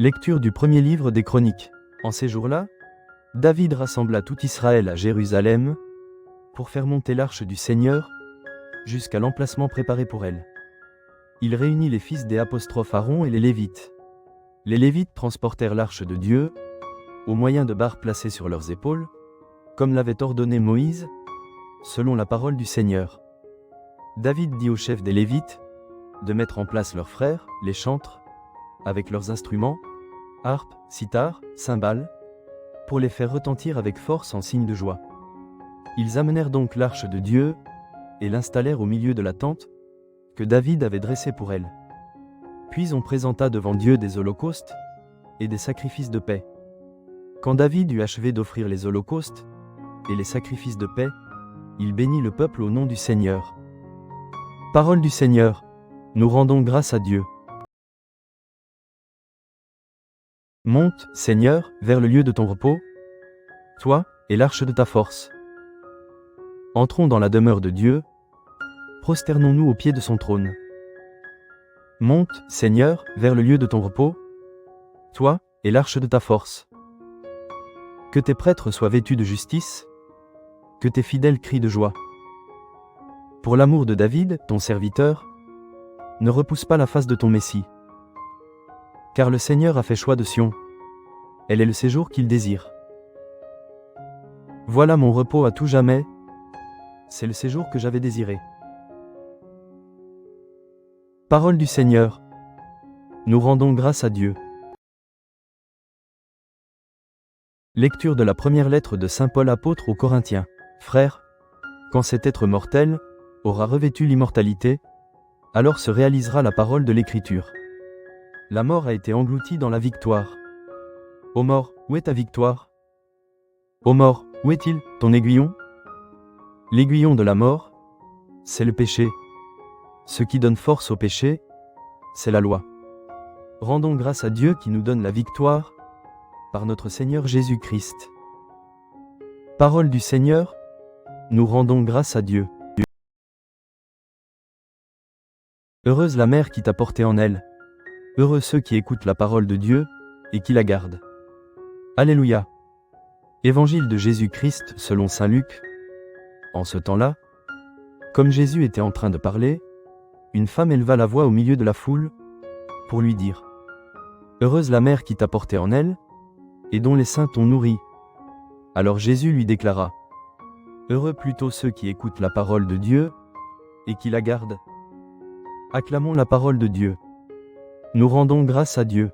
Lecture du premier livre des Chroniques. En ces jours-là, David rassembla tout Israël à Jérusalem pour faire monter l'arche du Seigneur jusqu'à l'emplacement préparé pour elle. Il réunit les fils des apostrophes Aaron et les Lévites. Les Lévites transportèrent l'arche de Dieu au moyen de barres placées sur leurs épaules, comme l'avait ordonné Moïse, selon la parole du Seigneur. David dit aux chefs des Lévites de mettre en place leurs frères, les chantres, avec leurs instruments, harpes, cithare, cymbales, pour les faire retentir avec force en signe de joie. Ils amenèrent donc l'arche de Dieu et l'installèrent au milieu de la tente que David avait dressée pour elle. Puis on présenta devant Dieu des holocaustes et des sacrifices de paix. Quand David eut achevé d'offrir les holocaustes et les sacrifices de paix, il bénit le peuple au nom du Seigneur. Parole du Seigneur, nous rendons grâce à Dieu. Monte, Seigneur, vers le lieu de ton repos, toi et l'arche de ta force. Entrons dans la demeure de Dieu, prosternons-nous au pied de son trône. Monte, Seigneur, vers le lieu de ton repos, toi et l'arche de ta force. Que tes prêtres soient vêtus de justice, que tes fidèles crient de joie. Pour l'amour de David, ton serviteur, ne repousse pas la face de ton Messie. Car le Seigneur a fait choix de Sion. Elle est le séjour qu'il désire. Voilà mon repos à tout jamais. C'est le séjour que j'avais désiré. Parole du Seigneur. Nous rendons grâce à Dieu. Lecture de la première lettre de saint Paul apôtre aux Corinthiens. Frères, quand cet être mortel aura revêtu l'immortalité, alors se réalisera la parole de l'Écriture. La mort a été engloutie dans la victoire. Ô mort, où est ta victoire? Ô mort, où est-il, ton aiguillon? L'aiguillon de la mort, c'est le péché. Ce qui donne force au péché, c'est la loi. Rendons grâce à Dieu qui nous donne la victoire, par notre Seigneur Jésus-Christ. Parole du Seigneur, nous rendons grâce à Dieu. Heureuse la mère qui t'a porté en elle. Heureux ceux qui écoutent la parole de Dieu et qui la gardent. Alléluia. Évangile de Jésus-Christ selon saint Luc. En ce temps-là, comme Jésus était en train de parler, une femme éleva la voix au milieu de la foule pour lui dire : Heureuse la mère qui t'a porté en elle et dont les seins t'ont nourri. Alors Jésus lui déclara : Heureux plutôt ceux qui écoutent la parole de Dieu et qui la gardent. Acclamons la parole de Dieu. Nous rendons grâce à Dieu.